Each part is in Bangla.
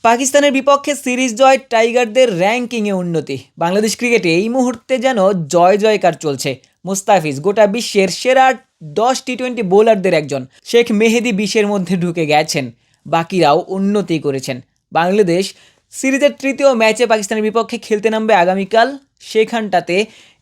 পাকিস্তানের বিপক্ষে সিরিজ জয়, টাইগারদের র্যাঙ্কিংয়ে উন্নতি। বাংলাদেশ ক্রিকেটে এই মুহূর্তে যেন জয় জয়কার চলছে। মুস্তাফিজ গোটা বিশ্বের সেরা 10 টি-20 বোলারদের একজন। শেখ মেহেদী 20-এর মধ্যে ঢুকে গেছেন, বাকিরাও উন্নতি করেছেন। বাংলাদেশ সিরিজের তৃতীয় ম্যাচে পাকিস্তানের বিপক্ষে খেলতে নামবে আগামীকাল। সেখানটাতে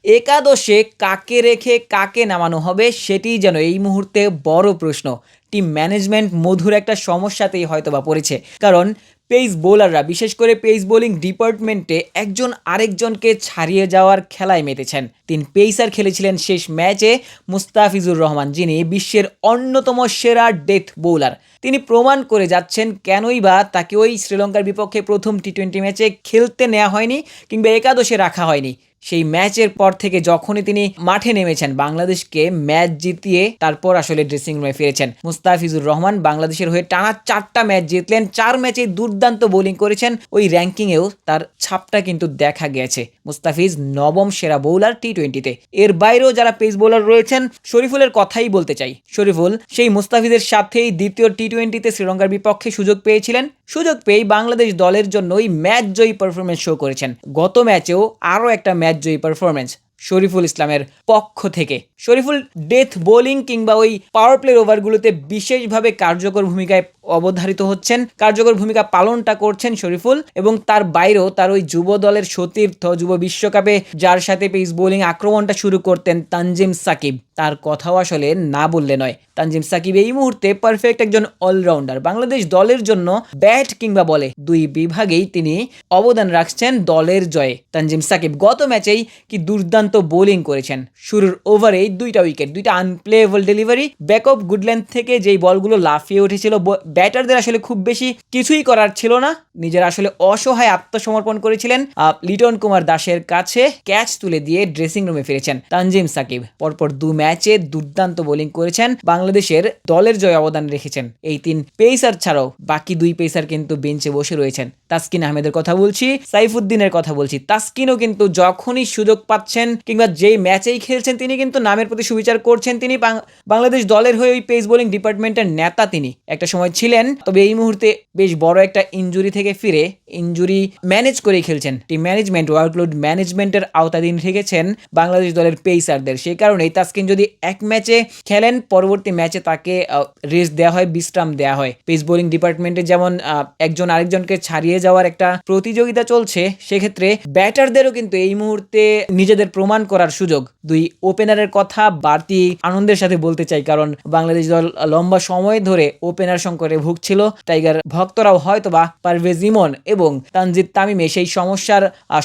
একাদশে কাকে রেখে কাকে নামানো হবে সেটিই যেন এই মুহূর্তে বড় প্রশ্ন। টিম ম্যানেজমেন্ট মধুর একটা সমস্যাতেই হয়তোবা পড়েছে, কারণ পেস বোলাররা, বিশেষ করে পেস বোলিং ডিপার্টমেন্টে একজন আরেকজনকে ছাড়িয়ে যাওয়ার খেলায় মেতেছেন। 3 পেসার খেলেছিলেন শেষ ম্যাচে। মুস্তাফিজুর রহমান, যিনি বিশ্বের অন্যতম সেরা ডেথ বোলার, তিনি প্রমাণ করে যাচ্ছেন কেনই বা তাকে ওই শ্রীলঙ্কার বিপক্ষে প্রথম টি-20 ম্যাচে খেলতে নেওয়া হয়নি কিংবা একাদশে রাখা হয়নি। সেই ম্যাচের পর থেকে যখনই তিনি মাঠে নেমেছেন, বাংলাদেশকে ম্যাচ জিতিয়ে তারপর আসলে ড্রেসিং রুমে ফিরেছেন। মুস্তাফিজুর রহমান বাংলাদেশের হয়ে টানা 4টা ম্যাচ জিতলেন, 4 ম্যাচে দুর্দান্ত বোলিং করেছেন। ওই র্যাঙ্কিংয়েও তার ছাপটা কিন্তু দেখা গেছে। মুস্তাফিজ নবম সেরা বোলার টি-20-তে। এর বাইরেও যারা পেস বোলার রয়েছেন, শরীফুলের কথাই বলতে চাই। শরীফুল সেই মুস্তাফিজের সাথেই দ্বিতীয় টি-20-তে শ্রীলঙ্কার বিপক্ষে সুযোগ পেয়েছিলেন। সুযোগ পেয়ে বাংলাদেশ দলের জন্যই ম্যাচ জয়ী পারফরমেন্স শো করেছেন। গত ম্যাচেও আরও একটা ম্যাচ জয়ী পারফরমেন্স শরীফুল ইসলামের পক্ষ থেকে। শরীফুল ডেথ বোলিং কিংবা ওই পাওয়ার প্লের ওভারগুলোতে বিশেষভাবে কার্যকর ভূমিকায় অবধারিত হচ্ছেন, কার্যকর ভূমিকা পালনটা করছেন শরীফুল। এবং তার বাইরেও তার ওই যুব দলের সতীর্থ, যুব বিশ্বকাপে যার সাথে পেস বোলিং আক্রমণটা শুরু করতেন, তানজিম সাকিব, তার কথাও আসলে না বললে নয়। তানজিম সাকিব এই মুহূর্তে পারফেক্ট একজন অলরাউন্ডার। বাংলাদেশ দলের জন্য ব্যাট কিংবা বলে 2 বিভাগেই তিনি অবদান রাখছেন দলের জয়ে। তানজিম সাকিব গত ম্যাচেই কি দুর্দান্ত বোলিং করেছেন। শুরুর ওভারেই 2টা উইকেট, 2টা আনপ্লেয়েবল ডেলিভারি, ব্যাক অফ গুডল্যান্ড থেকে যেই বলগুলো লাফিয়ে উঠেছিল, ব্যাটারদের আসলে খুব বেশি কিছুই করার ছিল না, নিজেরা আসলে অসহায় আত্মসমর্পণ করেছিলেন। লিটন কুমার দাসের কাছে ক্যাচ তুলে দিয়ে ড্রেসিং রুমে ফিরেছেন তানজিম সাকিব। পরপর 2 ম্যাচে দুর্দান্ত বোলিং করেছেন, বাংলাদেশের দলের জয় অবদান রেখেছেন। এই 3 পেসার ছাড়াও বাকি 2 পেসার কিন্তু বেঞ্চে বসে রয়েছেন। তাসকিন আহমেদের কথা বলছি, সাইফুদ্দিনের কথা বলছি। তাসকিনও কিন্তু যখনই সুযোগ পাচ্ছেন কিংবা যেই ম্যাচেই খেলছেন, তিনি কিন্তু নামের প্রতি সুবিচার করছেন। তিনি বাংলাদেশ দলের হয়ে ওই পেস বোলিং ডিপার্টমেন্টের নেতা তিনি একটা সময় ছিলেন। তবে এই মুহূর্তে বেশ বড় একটা ইনজুরি থেকে ফিরে ইনজুরি ম্যানেজ করে খেলছেন। টিম ম্যানেজমেন্ট ওয়ার্কলোড ম্যানেজমেন্টের আওতাধীন রেখেছেন বাংলাদেশ দলের পেসারদের। সেই কারণেই তাসকিন যদি এক ম্যাচে খেলেন, পরবর্তী ম্যাচে তাকে রেস্ট দেওয়া হয়, বিশ্রাম দেওয়া হয়। পেস বোলিং ডিপার্টমেন্টে যেমন একজন আরেকজনকে ছাড়িয়ে যাওয়ার একটা প্রতিযোগিতা চলছে, সেক্ষেত্রে ব্যাটারদেরও কিন্তু এই মুহূর্তে নিজেদের প্রমাণ করার সুযোগ। 2 ওপেনারের কথা বাড়তি আনন্দের সাথে বলতে চাই, কারণ বাংলাদেশ দল লম্বা সময় ধরে ওপেনার সংকটে ভুগছিল। টাইগার ভক্তরাও হয়তোবা পারভেজ ইমন এবং তানজিদ তামিমে সেই সমস্যার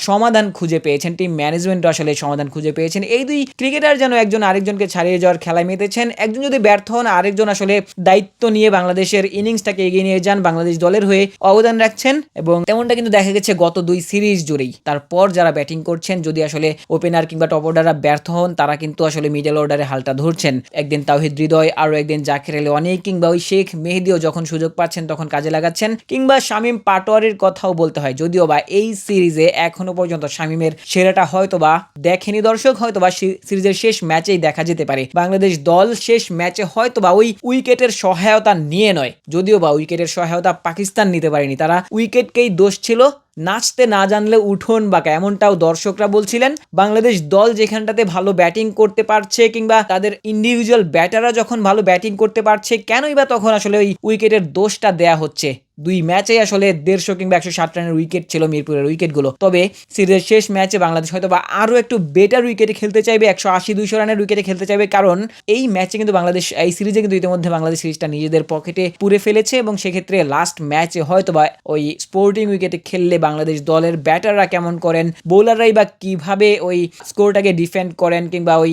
সমাধান খুঁজে পেয়েছেন। টিম ম্যানেজমেন্টও আসলে সমাধান খুঁজে পেয়েছেন। এই 2 ক্রিকেটার যেন একজন আরেকজনকে ছাড়িয়ে যাওয়ার খেলায় মেতেছেন। একজন যদি ব্যর্থ হন, আরেকজন আসলে দায়িত্ব নিয়ে বাংলাদেশের ইনিংসটাকে এগিয়ে নিয়ে যান, বাংলাদেশ দলের হয়ে অবদান রাখছেন। এবং তেমনটা কিন্তু দেখা গেছে গত 2 সিরিজ জুড়েই। তারপর যারা ব্যাটিং করছেন, যদি আসলে ওপেনার কিংবা টপ অর্ডাররা ব্যর্থ হন, তারা কিন্তু আসলে মিডল অর্ডারে হালটা ধরছেন। একদিন তাওহিদ হৃদয়, আরও একদিন জাকির আলী অনেক, কিংবা ওই শেখ মেহেদীও যখন সুযোগ পাচ্ছেন তখন কাজে লাগাচ্ছেন। কিংবা শামীম পাটোয়ারির কথাও বলতে হয়, যদিও বা এই সিরিজে এখনো পর্যন্ত শামীমের সেরাটা হয়তোবা দেখেনি দর্শক, হয়তোবা সিরিজের শেষ ম্যাচেই দেখা যেতে পারে। বাংলাদেশ দল শেষ ম্যাচে হয়তোবা ওই উইকেটের সহায়তা নিয়ে নয়, যদিও বা উইকেটের সহায়তা পাকিস্তান নিতে পারেনি, তারা উইকেটকেই দোষ ছিল। নাচতে না জানলে উঠোন বাঁকা, এমনটাও দর্শকরা বলছিলেন। বাংলাদেশ দল যেখানটাতে ভালো ব্যাটিং করতে পারছে কিংবা তাদের ইন্ডিভিজুয়াল ব্যাটাররা যখন ভালো ব্যাটিং করতে পারছে, কেনই বা তখন আসলে ওই উইকেটের দোষটা দেয়া হচ্ছে। 2 ম্যাচেই আসলে 150 কিংবা 160 রানের উইকেট ছিল মিরপুরের উইকেটগুলো। তবে সিরিজের শেষ ম্যাচে বাংলাদেশ হয়তো বা আরও একটু বেটার উইকেটে খেলতে চাইবে, 180-200 রানের উইকেটে খেলতে চাইবে, কারণ এই ম্যাচে কিন্তু বাংলাদেশ, এই সিরিজে কিন্তু ইতিমধ্যে বাংলাদেশ সিরিজটা নিজেদের পকেটে পুরে ফেলেছে। এবং সেক্ষেত্রে লাস্ট ম্যাচে হয়তো বা ওই স্পোর্টিং উইকেটে খেললে বাংলাদেশ দলের ব্যাটাররা কেমন করেন, বোলাররাই বা কিভাবে ওই স্কোরটাকে ডিফেন্ড করেন, কিংবা ওই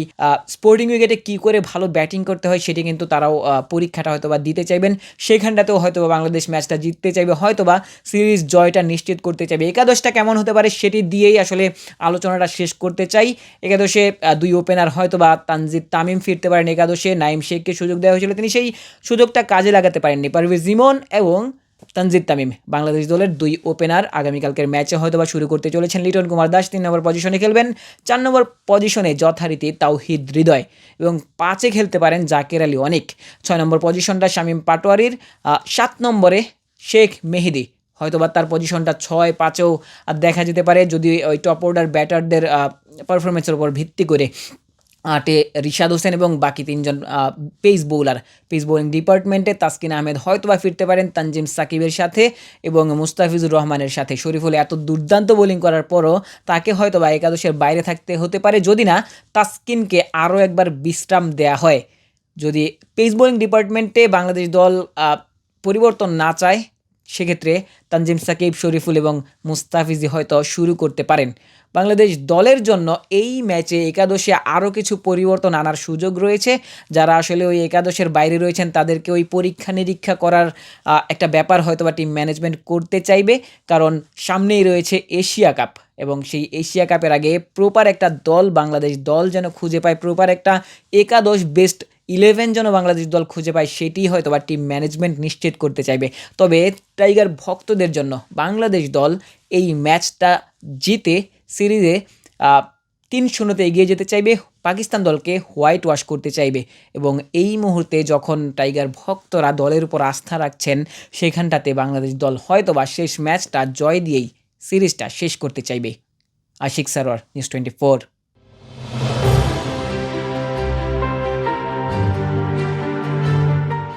স্পোর্টিং উইকেটে কি করে ভালো ব্যাটিং করতে হয়, সেটি কিন্তু তারাও পরীক্ষাটা হয়তো বা দিতে চাইবেন। সেখানটাতেও হয়তো বা বাংলাদেশ ম্যাচটা জিততে চাইবে, হয়তোবা সিরিজ জয়টা নিশ্চিত করতে চাইবে। একাদশটা কেমন হতে পারে সেটি দিয়েই আসলে আলোচনাটা শেষ করতে চাই। একাদশে 2 ওপেনার হয়তোবা তানজিদ তামিম ফিরতে পারেন একাদশে। নাইম শেখকে সুযোগ দেওয়া হয়েছিল, তিনি সেই সুযোগটা কাজে লাগাতে পারেননি। পারভেজ ইমন এবং তানজিদ তামিম বাংলাদেশ দলের 2 ওপেনার আগামীকালকের ম্যাচে হয়তোবা শুরু করতে চলেছেন। লিটন কুমার দাস 3 নম্বর পজিশনে খেলবেন, 4 নম্বর পজিশনে যথারীতি তাওহিদ হৃদয় এবং 5-এ খেলতে পারেন জাকির আলী অনেক। 6 নম্বর পজিশনটা শামীম পাটোয়ারির, 7 নম্বরে শেখ মেহেদী হয়তোবা তার পজিশনটা 6-5-এও দেখা যেতে পারে যদি ওই টপ অর্ডার ব্যাটারদের পারফরমেন্সের উপর ভিত্তি করে। 8-এ রিশাদ হোসেন এবং বাকি 3 জন পেস বোলিং ডিপার্টমেন্টে তাসকিন আহমেদ হয়তোবা ফিরতে পারেন তানজিম সাকিবের সাথে এবং মুস্তাফিজুর রহমানের সাথে। শরীফুল এত দুর্দান্ত বোলিং করার পরও তাকে হয়তোবা একাদশের বাইরে থাকতে হতে পারে যদি না তাসকিনকে আরও একবার বিশ্রাম দেয়া হয়। যদি পেস বোলিং ডিপার্টমেন্টে বাংলাদেশ দল পরিবর্তন না চায় সেক্ষেত্রে তানজিম সাকিব, শরীফুল এবং মুস্তাফিজই হয়তো শুরু করতে পারেন। বাংলাদেশ দলের জন্য এই ম্যাচে একাদশে আরও কিছু পরিবর্তন আনার সুযোগ রয়েছে। যারা আসলে ওই একাদশের বাইরে রয়েছেন তাদেরকে ওই পরীক্ষা নিরীক্ষা করার একটা ব্যাপার হয়তোবা টিম ম্যানেজমেন্ট করতে চাইবে, কারণ সামনেই রয়েছে এশিয়া কাপ এবং সেই এশিয়া কাপের আগে প্রপার একটা দল বাংলাদেশ দল যেন খুঁজে পায়, প্রপার একটা একাদশ বেস্ট 11 যেন বাংলাদেশ দল খুঁজে পায়, সেটি হয়তো বা টিম ম্যানেজমেন্ট নিশ্চিত করতে চাইবে। তবে টাইগার ভক্তদের জন্য বাংলাদেশ দল এই ম্যাচটা জিতে সিরিজে 3-0-তে এগিয়ে যেতে চাইবে, পাকিস্তান দলকে হোয়াইট ওয়াশ করতে চাইবে এবং এই মুহূর্তে যখন টাইগার ভক্তরা দলের উপর আস্থা রাখছেন সেখানটাতে বাংলাদেশ দল হয়তোবা শেষ ম্যাচটা জয় দিয়েই সিরিজটা শেষ করতে চাইবে। আশিক সারোয়ার, নিউজ 24।